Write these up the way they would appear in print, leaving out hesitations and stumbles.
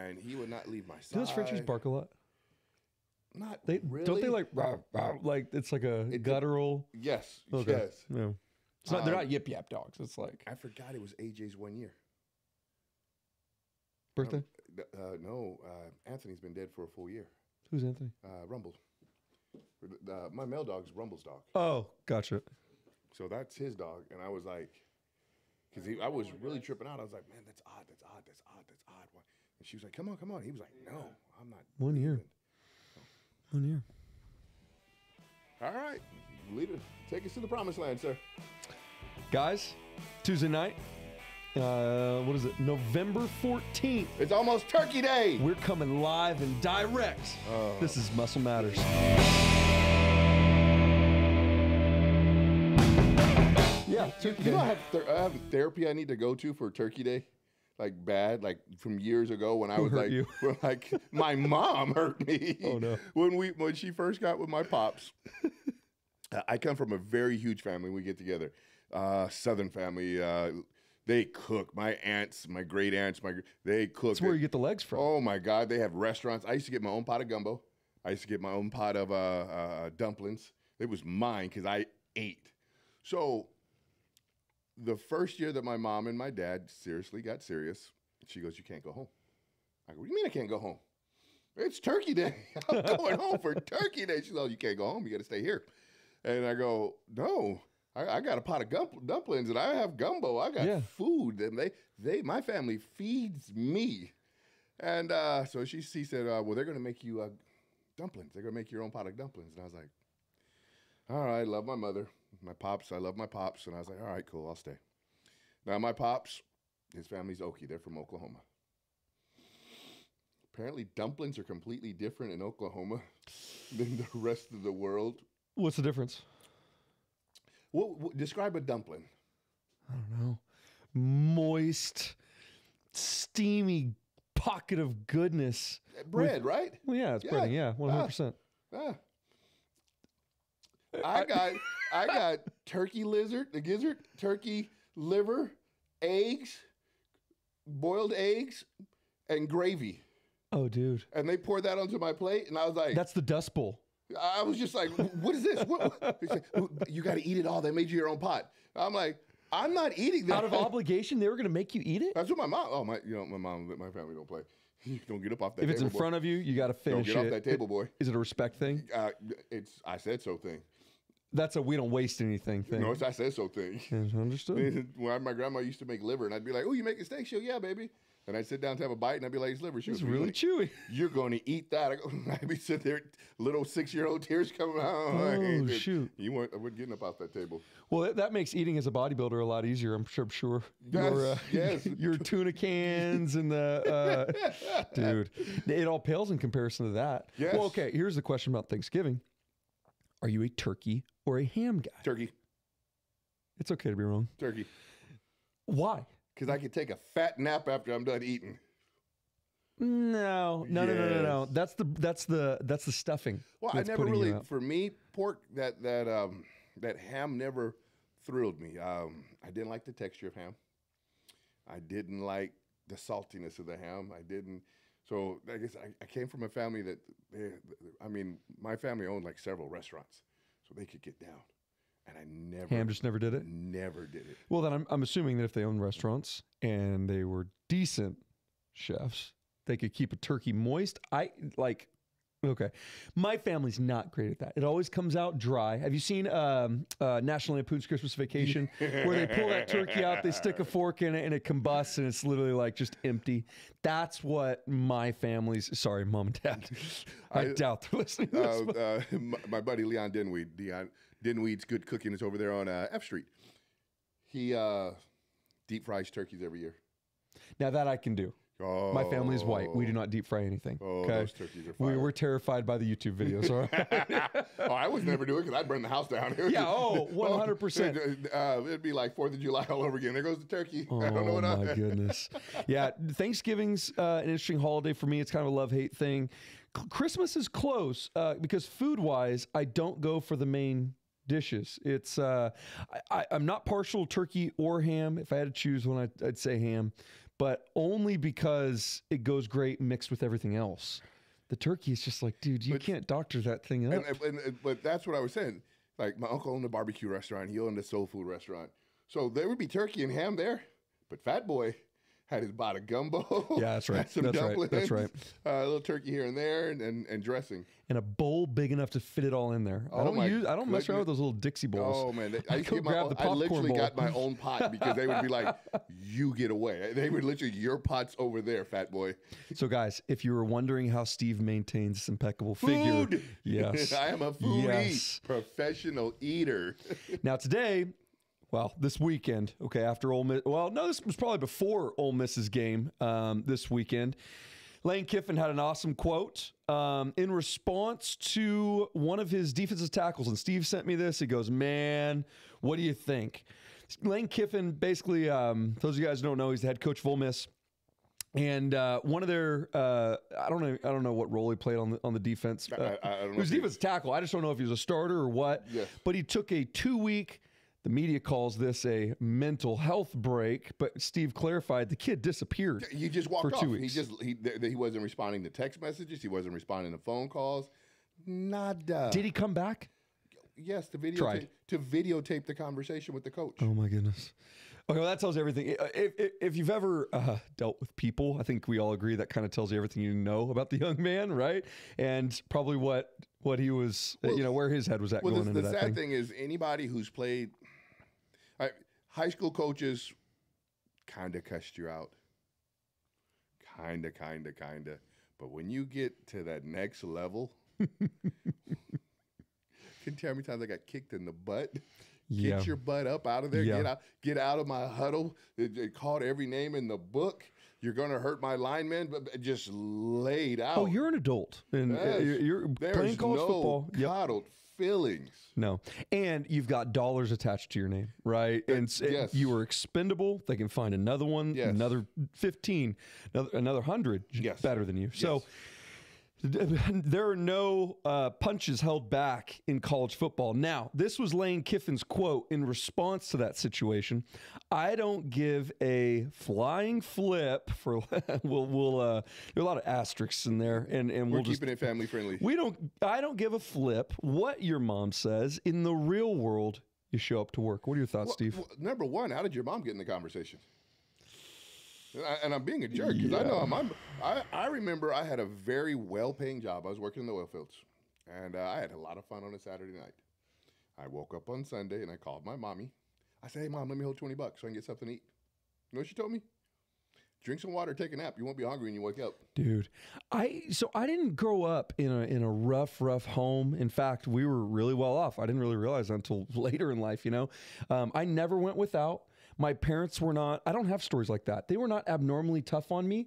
and he would not leave my side. Do those Frenchies bark a lot? Not They really. don't they like rah, rah, like it's like a guttural. Yes. Okay. Yes. No. It's not. They're not yip yap dogs. It's like I forgot it was AJ's 1 year. birthday. No, Anthony's been dead for a full year. Who's Anthony? Rumble. My male dog's Rumble's dog. Oh, gotcha. So that's his dog, and I was like, because I was really tripping out. I was like, man, that's odd, that's odd, that's odd, that's odd. Why? And she was like, come on, come on. He was like, no, I'm not. 1 year. leaving. 1 year. All right, leader, take us to the promised land, sir. Guys, Tuesday night. What is it? November 14th. It's almost Turkey Day. We're coming live and direct. This is Muscle Matters. Yeah, Turkey You Day. know, I have therapy I need to go to for Turkey Day, like bad, like from years ago when I was hurt like, you? when, like my mom hurt me. Oh, no. When she first got with my pops. I come from a very huge family. We get together, Southern family. They cook. My aunts, my great aunts, they cook. That's where you get the legs from. Oh my God, they have restaurants. I used to get my own pot of gumbo. I used to get my own pot of dumplings. It was mine because I ate. So the first year that my mom and my dad seriously got serious, she goes, "You can't go home." I go, "What do you mean I can't go home? It's Turkey Day. I'm going home for Turkey Day." She goes, "Oh, you can't go home. You got to stay here." And I go, "No. I got a pot of dumplings, and I have gumbo. I got food, and my family feeds me." And so she said, "Well, they're gonna make you dumplings. They're gonna make your own pot of dumplings." And I was like, "All right, I love my mother, my pops. I love my pops." And I was like, "All right, cool, I'll stay." Now my pops, his family's Okie. They're from Oklahoma. Apparently, dumplings are completely different in Oklahoma than the rest of the world. What's the difference? Describe a dumpling. I don't know. Moist, steamy pocket of goodness. Bread, right? Well, yeah, it's breading. Yeah, 100%. I got turkey gizzard, turkey liver, eggs, boiled eggs, and gravy. Oh, dude. And they poured that onto my plate, and I was like, That's the Dust Bowl. I was just like, what is this? He said, "You got to eat it all. They made you your own pot." I'm like, I'm not eating that. Out of obligation, they were going to make you eat it? That's what my mom. Oh my! My mom, my family don't play. You don't get up off that. If it's table, in front of you, you got to finish it. Don't get off that table, boy. Is it a respect thing? It's I said so thing. That's a we don't waste anything thing. No, it's I said so thing. Understood. When my grandma used to make liver, and I'd be like, "Oh, you making steak?" She'll, "Yeah, baby." And I'd sit down to have a bite, and I'd be like, "It's liver." She It's goes, really chewy. "You're going to eat that?" I'd be sitting there, little 6-year-old tears coming out. Oh, shoot. I wasn't getting up off that table. Well, that makes eating as a bodybuilder a lot easier. I'm sure. Yes. Your tuna cans and the dude, it all pales in comparison to that. Yes. Well, okay. Here's the question about Thanksgiving: are you a turkey or a ham guy? Turkey. It's okay to be wrong. Turkey. Why? Because I could take a fat nap after I'm done eating. No. That's the stuffing. Well, I never really, for me, pork that ham never thrilled me. I didn't like the texture of ham. I didn't like the saltiness of the ham. I didn't. So I guess I came from a family that, my family owned like several restaurants, so they could get down. And Ham just never did it? Never did it. Well, then I'm assuming that if they own restaurants and they were decent chefs, they could keep a turkey moist. Okay. My family's not great at that. It always comes out dry. Have you seen National Lampoon's Christmas Vacation where they pull that turkey out, they stick a fork in it, and it combusts, and it's literally like just empty? That's what my family's... Sorry, Mom and Dad. I doubt they're listening to this. My buddy Leon Dinweed's Good Cooking is over there on F Street. He deep fries turkeys every year. Now that I can do. Oh. My family's white. We do not deep fry anything. Oh, okay? those turkeys are fire. We're terrified by the YouTube videos. All right? Oh, I was never doing it because I'd burn the house down. Yeah, 100%. It'd be like 4th of July all over again. There goes the turkey. Oh, I don't know what my goodness. Yeah, Thanksgiving's an interesting holiday for me. It's kind of a love-hate thing. Christmas is close because food-wise, I don't go for the main dishes. It's I'm not partial to turkey or ham. If I had to choose one, I'd say ham. but only because it goes great mixed with everything else. The turkey is just like, dude, you can't doctor that thing up. But that's what I was saying. Like, my uncle owned a barbecue restaurant. He owned a soul food restaurant. So there would be turkey and ham there. But Fat Boy had his pot of gumbo. Yeah, that's right. Some That's dumplings, right. That's right. A little turkey here and there, and dressing. And a bowl big enough to fit it all in there. I don't mess around with those little Dixie bowls. Oh man, I I literally got my own pot because they would be like, "You get away." They would literally, "Your pot's over there, Fat Boy." So guys, if you were wondering how Steve maintains this impeccable figure, yes, I am a foodie, professional eater. Now today. Well, this weekend, okay, after Ole Miss. Well, no, this was probably before Ole Miss's game this weekend. Lane Kiffin had an awesome quote in response to one of his defensive tackles. And Steve sent me this. He goes, man, what do you think? Lane Kiffin, basically, those of you guys who don't know, he's the head coach of Ole Miss. And one of their, I don't know what role he played on the defense. I don't know. He was defensive tackle. I just don't know if he was a starter or what. Yes. But he took a 2-week. The media calls this a mental health break, but Steve clarified the kid disappeared. He just walked for off. 2 weeks. He wasn't responding to text messages. He wasn't responding to phone calls. Nada. Did he come back? Yes, to videotape the conversation with the coach. Oh my goodness. Okay, well, that tells you everything. If you've ever dealt with people, I think we all agree that kind of tells you everything you know about the young man, right? And probably what he was, where his head was at going into that thing. The sad thing is anybody who's played, high school coaches kind of cussed you out. Kind of. But when you get to that next level, can you tell how many times I got kicked in the butt? Yeah. Get your butt up out of there. Yeah. Get out of my huddle. It called every name in the book. You're going to hurt my linemen, but just laid out. Oh, you're an adult. And you're playing college football. Coddled feelings. No. And you've got dollars attached to your name, right? And yes. You are expendable. They can find another one, Yes. another 15, another 100 Yes. better than you. Yes. So there are no punches held back in college football. Now, this was Lane Kiffin's quote in response to that situation. I don't give a flying flip for there are a lot of asterisks in there, and We're keeping it family friendly. I don't give a flip what your mom says. In the real world, you show up to work. What are your thoughts, Steve? Well, number one, how did your mom get in the conversation? And I'm being a jerk because I know I remember I had a very well-paying job. I was working in the oil fields, and I had a lot of fun on a Saturday night. I woke up on Sunday and I called my mommy. I said, "Hey, Mom, let me hold $20 so I can get something to eat." You know what she told me? Drink some water, take a nap. You won't be hungry when you wake up. Dude, I didn't grow up in a rough home. In fact, we were really well off. I didn't really realize that until later in life. I never went without. My parents were not. I don't have stories like that. They were not abnormally tough on me.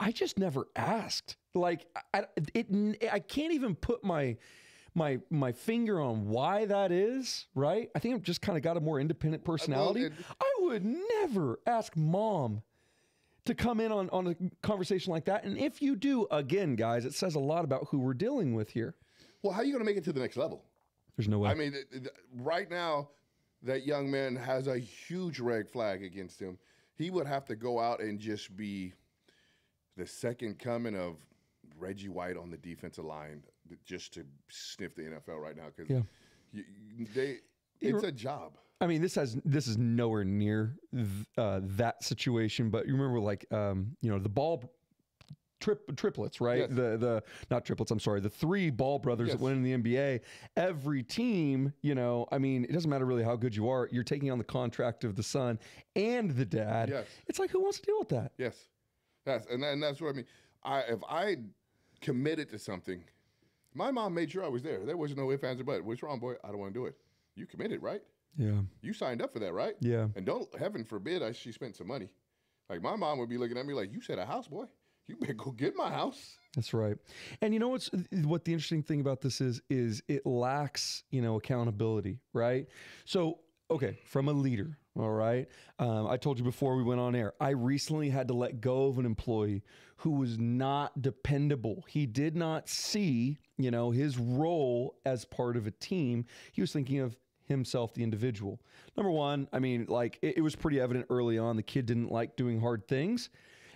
I just never asked. Like I can't even put my finger on why that is, right? I think I've just kind of got a more independent personality. I would never ask Mom to come in on a conversation like that. And if you do, again, guys, it says a lot about who we're dealing with here. Well, how are you going to make it to the next level? There's no way. I mean, right now, that young man has a huge red flag against him. He would have to go out and just be the second coming of Reggie White on the defensive line just to sniff the NFL right now because it's a job. I mean, this is nowhere near that situation, but you remember the ball triplets, right? Yes. The not triplets, I'm sorry, the 3 Ball brothers that went in the NBA. Every team, I mean, it doesn't matter really how good you are. You're taking on the contract of the son and the dad. Yes. It's like, who wants to deal with that? Yes. And that's what I mean. If I committed to something, my mom made sure I was there. There was no ifs, ands, or buts. What's wrong, boy? I don't want to do it. You committed, right? Yeah. You signed up for that, right? Yeah. And heaven forbid, she spent some money. Like my mom would be looking at me like, "You said a house, boy. You better go get my house." That's right. And you know what the interesting thing about this is it lacks, accountability, right? So, okay, from a leader, all right? I told you before we went on air, I recently had to let go of an employee who was not dependable. He did not see, his role as part of a team. He was thinking of himself, the individual. Number one, I mean, like it was pretty evident early on the kid didn't like doing hard things.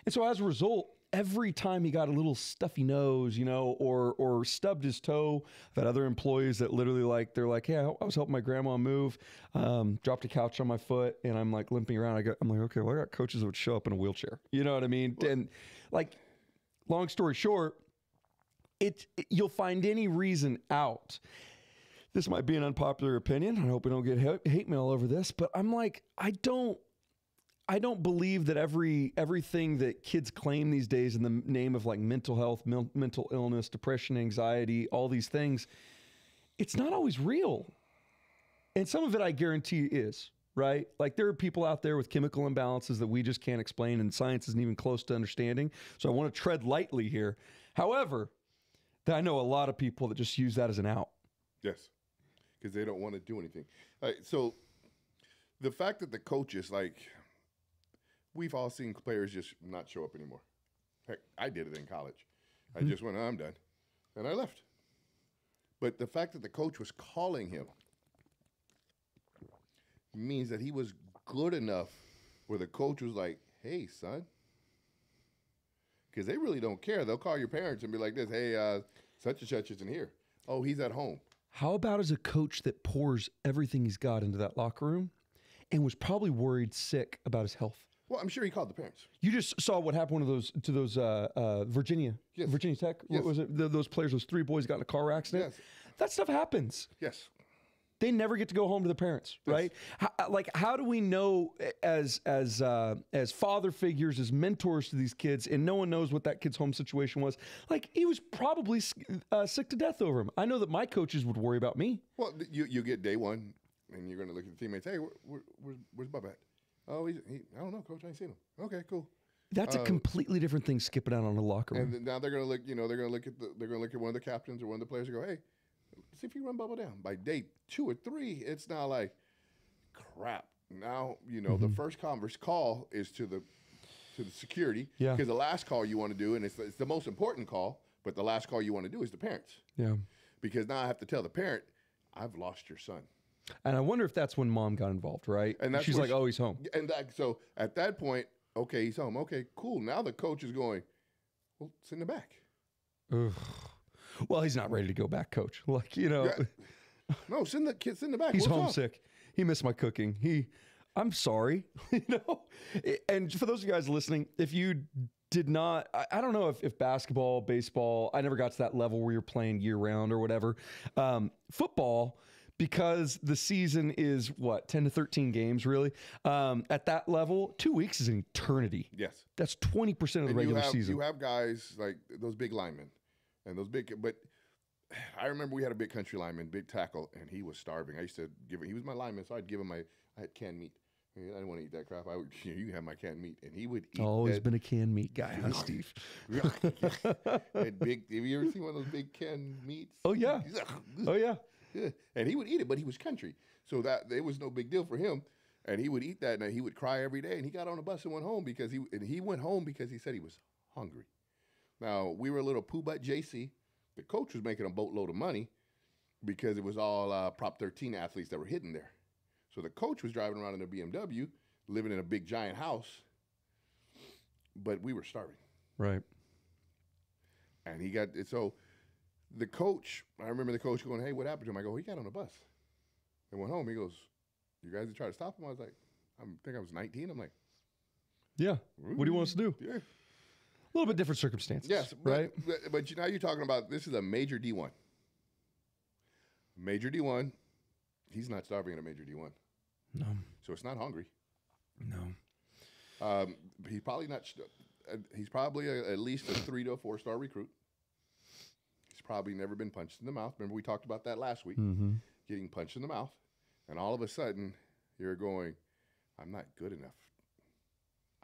And so as a result, every time he got a little stuffy nose, you know, or stubbed his toe, I've had other employees that literally like, they're like, hey, I was helping my grandma move, dropped a couch on my foot, and I'm like limping around. I'm like, okay, well, I got coaches that would show up in a wheelchair. You know what I mean? And like, long story short, you'll find any reason out. This might be an unpopular opinion. I hope we don't get hate mail over this, but I'm like, I don't believe that everything that kids claim these days in the name of like mental health, mental illness, depression, anxiety, all these things, it's not always real. And some of it I guarantee is, right? Like there are people out there with chemical imbalances that we just can't explain and science isn't even close to understanding. So I want to tread lightly here. However, I know a lot of people that just use that as an out. Yes, because they don't want to do anything. So the fact that the coaches, like, we've all seen players just not show up anymore. Heck, I did it in college. I just went, I'm done. And I left. But the fact that the coach was calling him means that he was good enough where the coach was like, hey, son. Because they really don't care. They'll call your parents and be like this, hey, such and such isn't here. Oh, he's at home. How about as a coach that pours everything he's got into that locker room and was probably worried sick about his health? Well, I'm sure he called the parents. You just saw what happened to those Virginia Tech. Yes. What was it? Those players, those three boys got in a car accident. Yes. That stuff happens. Yes. They never get to go home to the parents, right? How do we know as father figures, as mentors to these kids, and no one knows what that kid's home situation was? Like he was probably sick to death over him. I know that my coaches would worry about me. Well, you get day one, and you're going to look at the teammates. Hey, where's Bubba at? Oh, I don't know, coach. I ain't seen him. Okay, cool. That's a completely different thing skipping out on a locker room. And now they're going to look. They're going to look at one of the captains or one of the players and go, hey. See if you run Bubba down. By day 2 or 3, it's now like, crap. Now, the first converse call is to the security. Yeah. Because the last call you want to do, and it's the most important call, but the last call you want to do is the parents. Yeah. Because now I have to tell the parent, I've lost your son. And I wonder if that's when mom got involved, right? And she's like, oh, he's home. And so at that point, okay, he's home. Okay, cool. Now the coach is going, well, sit in the back. Ugh. Well, he's not ready to go back, coach. Like, Yeah. No, send the kids in the back. He's What's homesick. He missed my cooking. I'm sorry. And for those of you guys listening, if you did not, I don't know if basketball, baseball, I never got to that level where you're playing year round or whatever. Football, because the season is 10 to 13 games really. At that level, 2 weeks is an eternity. Yes. That's 20% of the regular season. You have guys like those big linemen. And those but I remember we had a big country lineman, big tackle, and he was starving. I used to give him, he was my lineman, so I'd give him I had canned meat. I didn't want to eat that crap. You can have my canned meat. And he would eat Always been a canned meat guy, huh, Steve? Have you ever seen one of those big canned meats? Oh, yeah. Oh, yeah. Yeah. And he would eat it, but he was country. So that it was no big deal for him. And he would eat that, and he would cry every day. And he got on a bus and went home because he went home because he said he was hungry. Now, we were a little poo-butt JC. The coach was making a boatload of money because it was all Prop 13 athletes that were hidden there. So the coach was driving around in a BMW, living in a big giant house, but we were starving. Right. And so the coach, I remember the coach going, hey, what happened to him? I go, he got on a bus and went home. He goes, you guys did try to stop him? I was like, I think I was 19. I'm like, yeah. What do you want us to do? Yeah. A little bit different circumstances. Yes, right? But now you're talking about this is a major D1. Major D1, he's not starving in a major D1. No. So it's not hungry. No. He's probably not. He's probably at least a 3 to 4 star recruit. He's probably never been punched in the mouth. Remember we talked about that last week. Mm-hmm. Getting punched in the mouth, and all of a sudden you're going, I'm not good enough.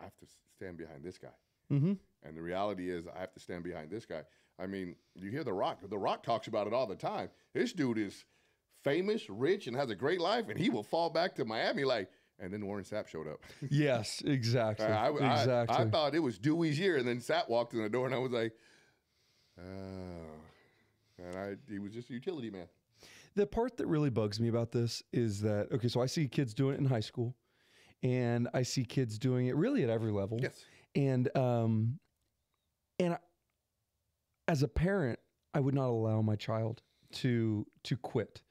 I have to stand behind this guy. Mm-hmm. And the reality is I have to stand behind this guy. I mean, you hear The Rock. The Rock talks about it all the time. This dude is famous, rich, and has a great life, and he will fall back to Miami and then Warren Sapp showed up. Yes, exactly. I thought it was Dewey's year, and then Sapp walked in the door, and I was like, oh. And he was just a utility man. The part that really bugs me about this is that, okay, so I see kids doing it in high school, and I see kids doing it really at every level. Yes. And as a parent, I would not allow my child to quit.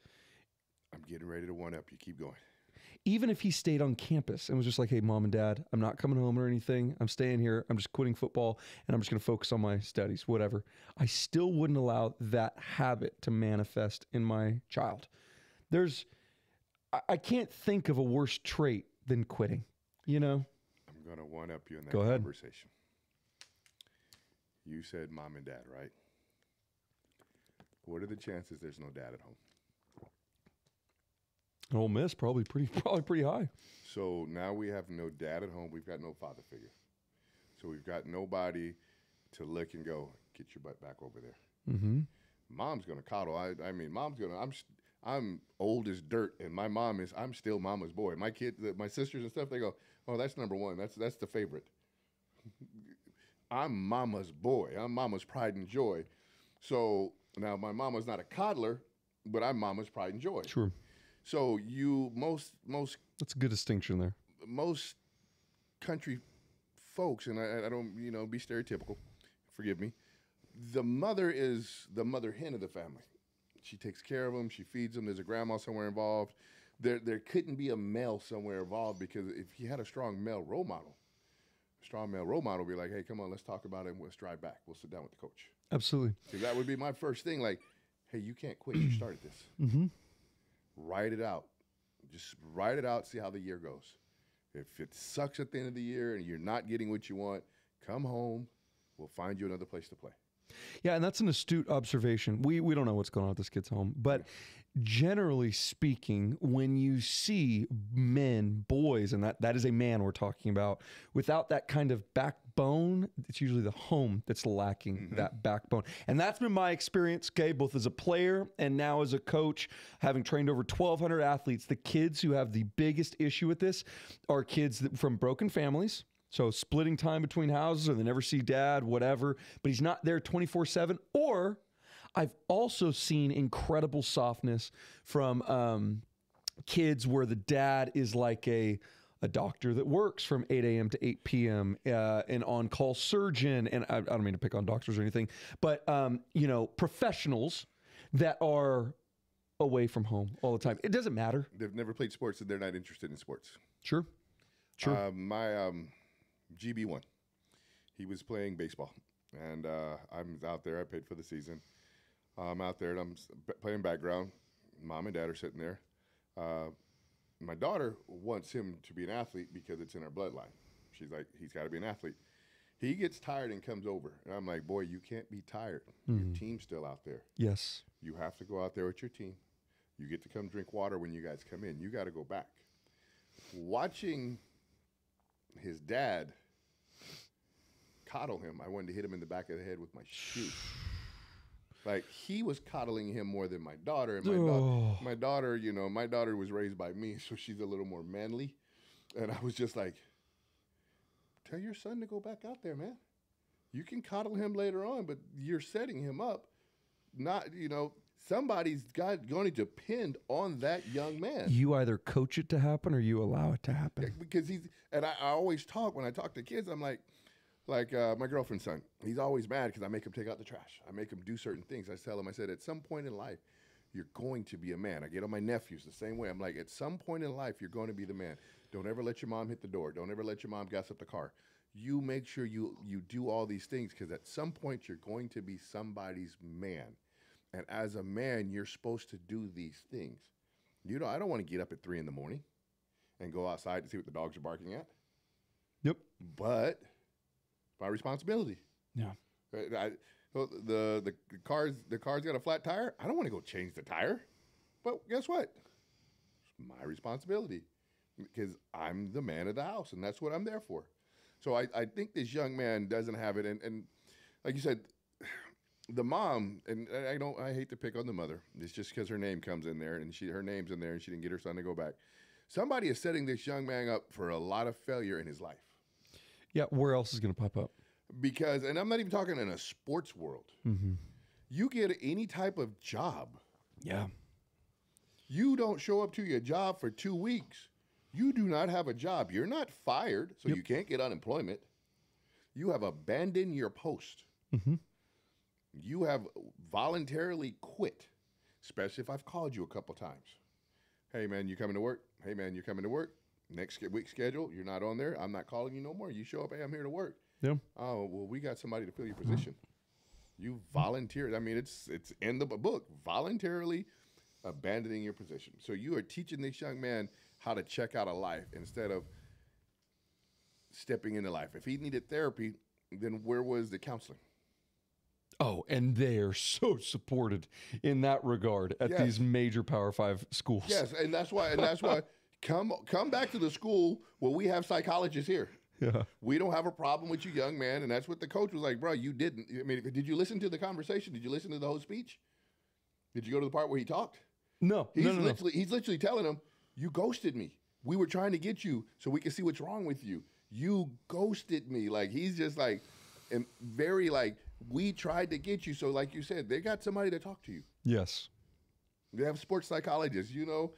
I'm getting ready to one up. You keep going. Even if he stayed on campus and was just like, hey, mom and dad, I'm not coming home or anything. I'm staying here. I'm just quitting football and I'm just going to focus on my studies, whatever. I still wouldn't allow that habit to manifest in my child. I can't think of a worse trait than quitting, you know? I'm going to one up you in that Go ahead. conversation. You said mom and dad, right? What are the chances there's no dad at home? Ole Miss, probably pretty high. So now we have no dad at home. We've got no father figure. So we've got nobody to look and go, get your butt back over there. Mm-hmm. Mom's going to coddle. I mean, mom's going to, I'm old as dirt, and my mom is, I'm still mama's boy. My kids, my sisters and stuff, they go, oh, that's number one. That's the favorite. I'm mama's boy. I'm mama's pride and joy. So now my mama's not a coddler, but I'm mama's pride and joy. Sure. So most That's a good distinction there. most country folks, and I don't be stereotypical, forgive me. The mother is the mother hen of the family. She takes care of them. She feeds them. There's a grandma somewhere involved. There couldn't be a male somewhere involved, because if he had a strong male role model would be like, hey, come on, let's talk about it and let's drive back. We'll sit down with the coach. Absolutely. So that would be my first thing. Like, hey, you can't quit. You started this. Mm-hmm. Write it out. Just write it out, see how the year goes. If it sucks at the end of the year and you're not getting what you want, come home. We'll find you another place to play. Yeah, and that's an astute observation. We don't know what's going on at this kid's home, but generally speaking, when you see men, boys, and that is a man we're talking about, without that kind of backbone, it's usually the home that's lacking that backbone. And that's been my experience, okay, both as a player and now as a coach, having trained over 1,200 athletes. The kids who have the biggest issue with this are kids from broken families. So splitting time between houses, or they never see dad, whatever, but he's not there 24/7. Or I've also seen incredible softness from kids where the dad is like a doctor that works from 8 a.m. to 8 p.m., an on-call surgeon. And I don't mean to pick on doctors or anything, but, professionals that are away from home all the time. It doesn't matter. They've never played sports, and they're not interested in sports. Sure. My GB1, he was playing baseball, and I'm out there. I paid for the season. I'm out there, and I'm playing background. Mom and dad are sitting there. My daughter wants him to be an athlete because it's in her bloodline. She's like, he's got to be an athlete. He gets tired and comes over, and I'm like, boy, you can't be tired. Your team's still out there. Yes. You have to go out there with your team. You get to come drink water when you guys come in. You got to go back. Watching his dad coddle him, I wanted to hit him in the back of the head with my shoe. Like, he was coddling him more than my daughter. And my daughter was raised by me, so she's a little more manly. And I was just like, tell your son to go back out there, man. You can coddle him later on, but you're setting him up. Not, somebody's going to depend on that young man. You either coach it to happen or you allow it to happen. Yeah, because I always talk, when I talk to kids, I'm like my girlfriend's son, he's always mad because I make him take out the trash. I make him do certain things. I tell him, I said, at some point in life, you're going to be a man. I get on my nephews the same way. I'm like, at some point in life, you're going to be the man. Don't ever let your mom hit the door. Don't ever let your mom gas up the car. You make sure you do all these things, because at some point, you're going to be somebody's man. And as a man, you're supposed to do these things. I don't want to get up at 3 a.m. and go outside to see what the dogs are barking at. Yep. But my responsibility. Yeah. The car's got a flat tire. I don't want to go change the tire. But guess what? It's my responsibility, because I'm the man of the house, and that's what I'm there for. So I think this young man doesn't have it. And like you said, the mom, and I hate to pick on the mother. It's just because her name comes in there, and her name's in there, and she didn't get her son to go back. Somebody is setting this young man up for a lot of failure in his life. Yeah, where else is going to pop up? Because, and I'm not even talking in a sports world. Mm-hmm. You get any type of job. Yeah. You don't show up to your job for 2 weeks. You do not have a job. You're not fired, so you can't get unemployment. You have abandoned your post. You have voluntarily quit, especially if I've called you a couple times. Hey, man, you coming to work? Hey, man, you coming to work? Next week's schedule, you're not on there. I'm not calling you no more. You show up, hey, I'm here to work. Yeah. Oh, well, we got somebody to fill your position. You volunteered. I mean, it's in the book, voluntarily abandoning your position. So you are teaching this young man how to check out of life instead of stepping into life. If he needed therapy, then where was the counseling? Oh, and they are so supported in that regard at these major Power 5 schools. Yes, and that's why come back to the school where we have psychologists here. Yeah. We don't have a problem with you, young man. And that's what the coach was like, bro, you didn't. I mean, did you listen to the conversation? Did you listen to the whole speech? Did you go to the part where he talked? No. He's literally telling him, you ghosted me. We were trying to get you so we could see what's wrong with you. You ghosted me. Like, he's just like, and very like, we tried to get you. So like you said, they got somebody to talk to you. Yes. They have sports psychologists. You know,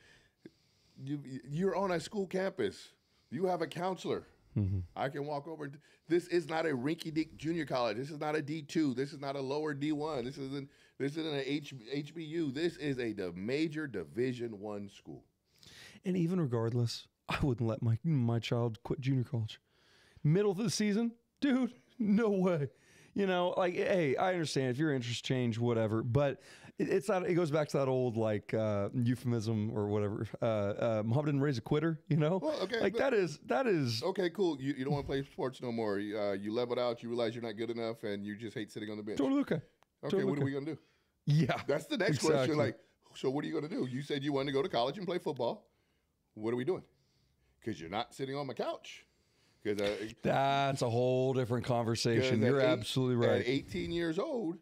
you're on a school campus. You have a counselor. I can walk over. This is not a rinky-dink junior college. This is not a D2. This is not a lower D1. This isn't an HBU. This is a major Division I school. And even regardless, I wouldn't let my child quit junior college. Middle of the season, dude, no way. You know, like, hey, I understand if your interests change, whatever, but it's not. It goes back to that old like euphemism or whatever. Muhammad didn't raise a quitter. You know, well, okay, like that is okay. Cool. You don't want to play sports no more. You leveled out. You realize you're not good enough, and you just hate sitting on the bench. Totally okay. Okay. Totally What are we gonna do? Yeah, that's the next question. Like, so what are you gonna do? You said you wanted to go to college and play football. What are we doing? Because you're not sitting on my couch. That's a whole different conversation. You're absolutely right. At 18 years old,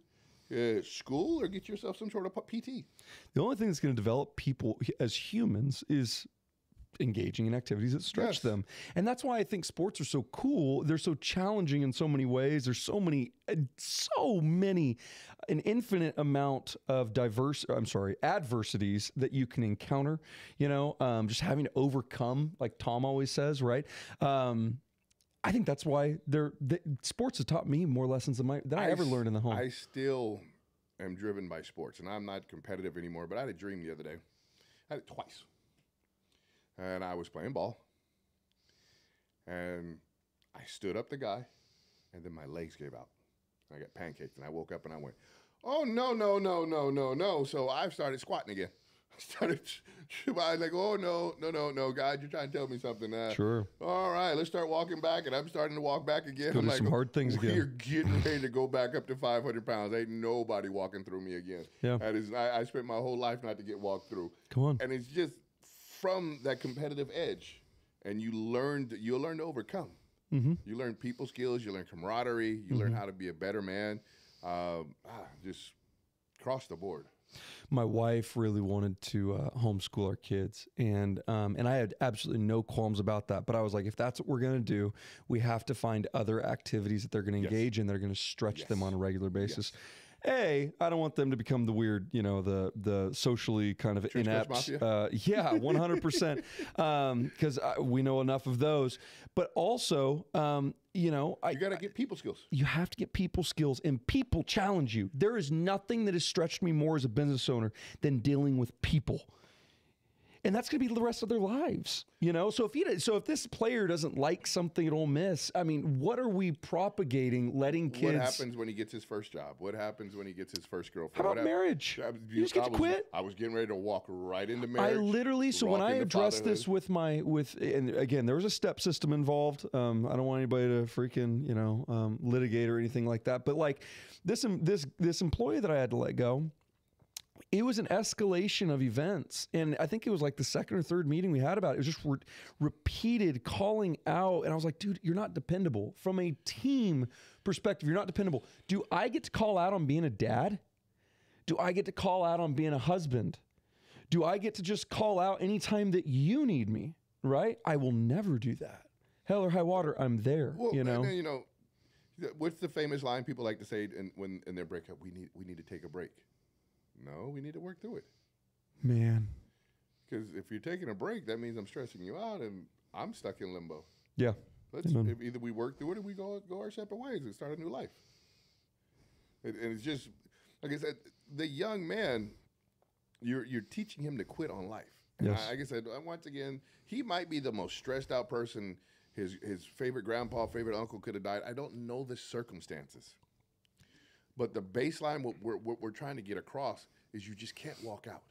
school or get yourself some sort of PT. The only thing that's going to develop people as humans is engaging in activities that stretch them. And that's why I think sports are so cool. They're so challenging in so many ways. There's so many, an infinite amount of adversities that you can encounter, you know, just having to overcome, like Tom always says, right? I think that's why sports has taught me more lessons than I ever learned in the home. I still am driven by sports, and I'm not competitive anymore, but I had a dream the other day. I had it twice. And I was playing ball, and I stood up the guy, and then my legs gave out. I got pancaked, and I woke up, and I went, oh, no, no, no, no, no, no. So I started squatting again. I was like, oh, no, God, you're trying to tell me something. Sure. All right, let's start walking back, and I'm starting to walk back again. Go do some hard things again. You're getting ready to go back up to 500 pounds. Ain't nobody walking through me again. Yeah. That is, I spent my whole life not to get walked through. Come on. And it's just from that competitive edge, and you'll learn to overcome. You learn people skills, you learn camaraderie, you learn how to be a better man, just across the board. My wife really wanted to homeschool our kids, and I had absolutely no qualms about that. But I was like, if that's what we're going to do, we have to find other activities that they're going to engage in that are going to stretch them on a regular basis. I don't want them to become the weird, you know, the socially kind of inept. 100%. Because we know enough of those. But also, you know, you got to get people skills. You have to get people skills, and people challenge you. There is nothing that has stretched me more as a business owner than dealing with people. And that's going to be the rest of their lives, you know. So if this player doesn't like something at Ole Miss, I mean, what are we propagating? Letting kids. What happens when he gets his first job? What happens when he gets his first girlfriend? How about marriage? You just get to quit. I was getting ready to walk right into marriage. I literally. So when I addressed this and again, there was a step system involved. I don't want anybody to freaking litigate or anything like that. But like this employee that I had to let go. It was an escalation of events. And I think it was like the second or third meeting we had about it. It was just repeated calling out. And I was like, dude, you're not dependable. From a team perspective, you're not dependable. Do I get to call out on being a dad? Do I get to call out on being a husband? Do I get to just call out anytime that you need me? Right? I will never do that. Hell or high water, I'm there. Well, and then, what's the famous line people like to say in their breakup? We need to take a break. No, we need to work through it. Man. Because if you're taking a break, that means I'm stressing you out and I'm stuck in limbo. Yeah. Either we work through it or we go our separate ways and start a new life. And it's just, like I said, the young man, you're teaching him to quit on life. And Yes. like I said, once again, he might be the most stressed out person. His favorite grandpa, favorite uncle could have died. I don't know the circumstances. But the baseline, what we're trying to get across is you just can't walk out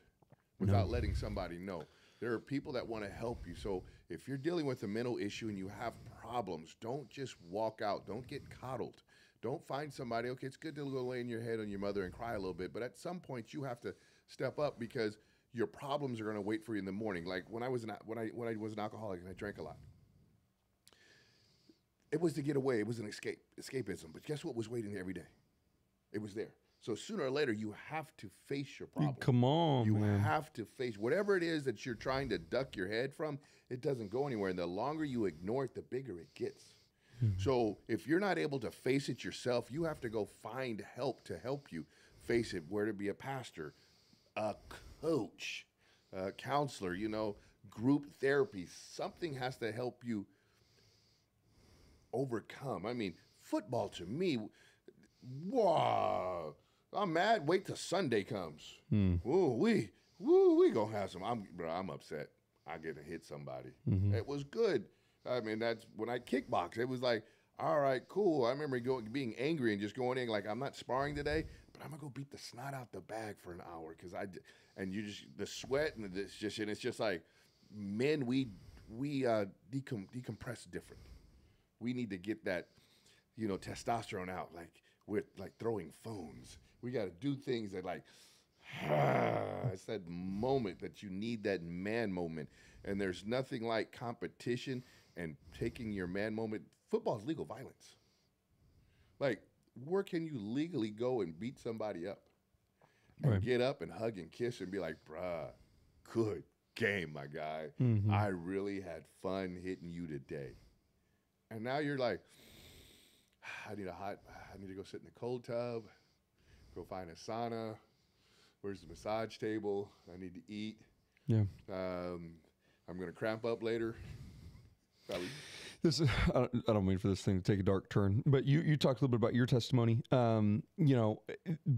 without letting somebody know. There are people that want to help you. So if you're dealing with a mental issue and you have problems, don't just walk out. Don't get coddled. Don't find somebody, okay, it's good to go lay in your head on your mother and cry a little bit, but at some point you have to step up because your problems are going to wait for you in the morning. Like when I was an alcoholic and I drank a lot, it was to get away. It was an escapism. But guess what was waiting there every day? It was there. So sooner or later, you have to face your problem. Come on, man. You have to face whatever it is that you're trying to duck your head from. It doesn't go anywhere. And the longer you ignore it, the bigger it gets. So if you're not able to face it yourself, you have to go find help to help you face it, where to be a pastor, a coach, a counselor, group therapy. Something has to help you overcome. I mean, football to me, wow. I'm mad. Wait till Sunday comes. Ooh, we gonna have some. I'm upset. I get to hit somebody. It was good. I mean, that's when I kickbox. It was like, all right, cool. I remember being angry and just going in like, I'm not sparring today, but I'm gonna go beat the snot out the bag for an hour the sweat and it's just like, men, we decompress different. We need to get that, testosterone out, like with like throwing phones. We got to do things that like, it's that moment that you need, that man moment. And there's nothing like competition and taking your man moment. Football is legal violence. Like, where can you legally go and beat somebody up? And get up and hug and kiss and be like, bruh, good game, my guy. I really had fun hitting you today. And now you're like, I need to go sit in the cold tub, go find a sauna. Where's the massage table? I need to eat. Yeah. I'm going to cramp up later. Probably. I don't mean for this thing to take a dark turn, but you talked a little bit about your testimony.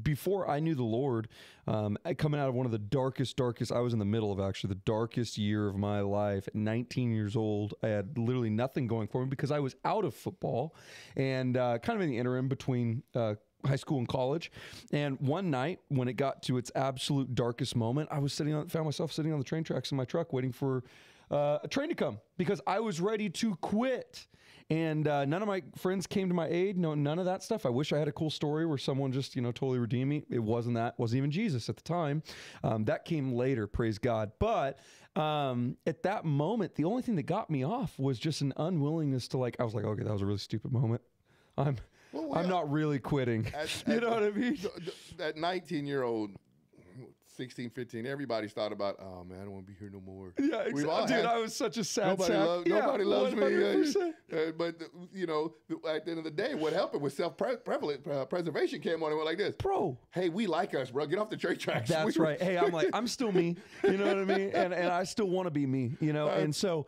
Before I knew the Lord, coming out of one of the darkest, I was in the middle of actually the darkest year of my life. At 19 years old, I had literally nothing going for me because I was out of football and kind of in the interim between high school and college. And one night when it got to its absolute darkest moment, I was found myself sitting on the train tracks in my truck waiting for a train to come because I was ready to quit. And none of my friends came to my aid. No, none of that stuff. I wish I had a cool story where someone just, totally redeemed me. It wasn't that. Wasn't even Jesus at the time. That came later, praise God. But at that moment, the only thing that got me off was just an unwillingness to I was like, okay, that was a really stupid moment. I'm not really quitting. You know what I mean? That 19-year-old, 16, 15, everybody's thought about, oh man, I don't want to be here no more. Yeah, exactly. Dude, I was such a sad sack. Nobody loves me. But at the end of the day, what helped it was self-preservation came on and went like this. Bro. Hey, we like us, bro. Get off the train tracks. That's right. Hey, I'm still me. You know what I mean? And I still want to be me, And so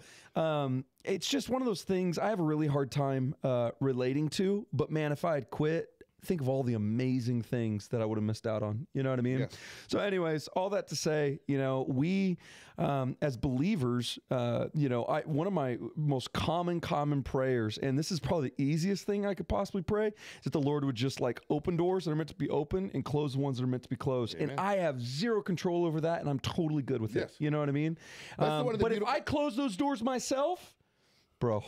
it's just one of those things I have a really hard time relating to. But man, if I had quit, think of all the amazing things that I would have missed out on. You know what I mean? Yes. So anyways, all that to say, we, as believers, one of my most common prayers, and this is probably the easiest thing I could possibly pray, is that the Lord would just open doors that are meant to be open and close the ones that are meant to be closed. Amen. And I have zero control over that, and I'm totally good with it. You know what I mean? But if I close those doors myself, bro,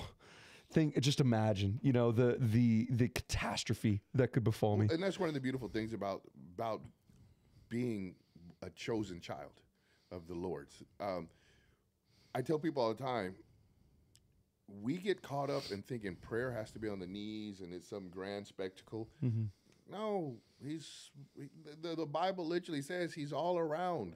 just imagine, the catastrophe that could befall me. And that's one of the beautiful things about being a chosen child of the Lord's. I tell people all the time, we get caught up in thinking prayer has to be on the knees and it's some grand spectacle. No, the Bible literally says he's all around.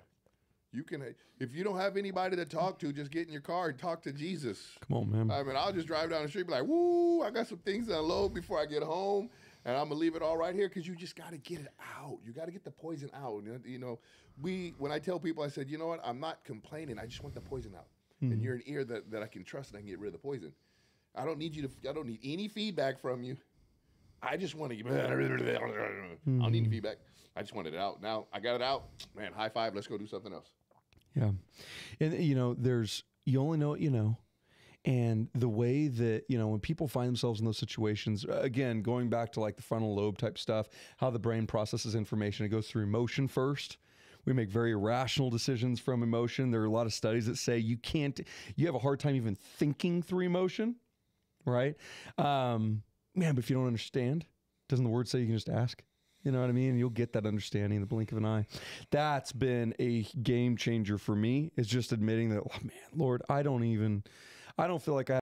You can, if you don't have anybody to talk to, just get in your car and talk to Jesus. Come on, man. I mean, I'll just drive down the street and be like, woo, I got some things to unload before I get home. And I'm gonna leave it all right here because you just got to get it out. You got to get the poison out. You know, when I tell people, I said, you know what? I'm not complaining. I just want the poison out. And you're an ear that I can trust and I can get rid of the poison. I don't need any feedback from you. I just want to I don't need any feedback. I just wanted it out. Now I got it out. Man, high five. Let's go do something else. Yeah. And, you know, you only know what you know. And the way that, you know, when people find themselves in those situations, again, going back to like the frontal lobe type stuff, how the brain processes information, it goes through emotion first. We make very irrational decisions from emotion. There are a lot of studies that say you have a hard time even thinking through emotion, right? Man, but if you don't understand, doesn't the word say you can just ask? You know what I mean? You'll get that understanding in the blink of an eye. That's been a game changer for me, is just admitting that, oh, man, Lord, I don't feel like I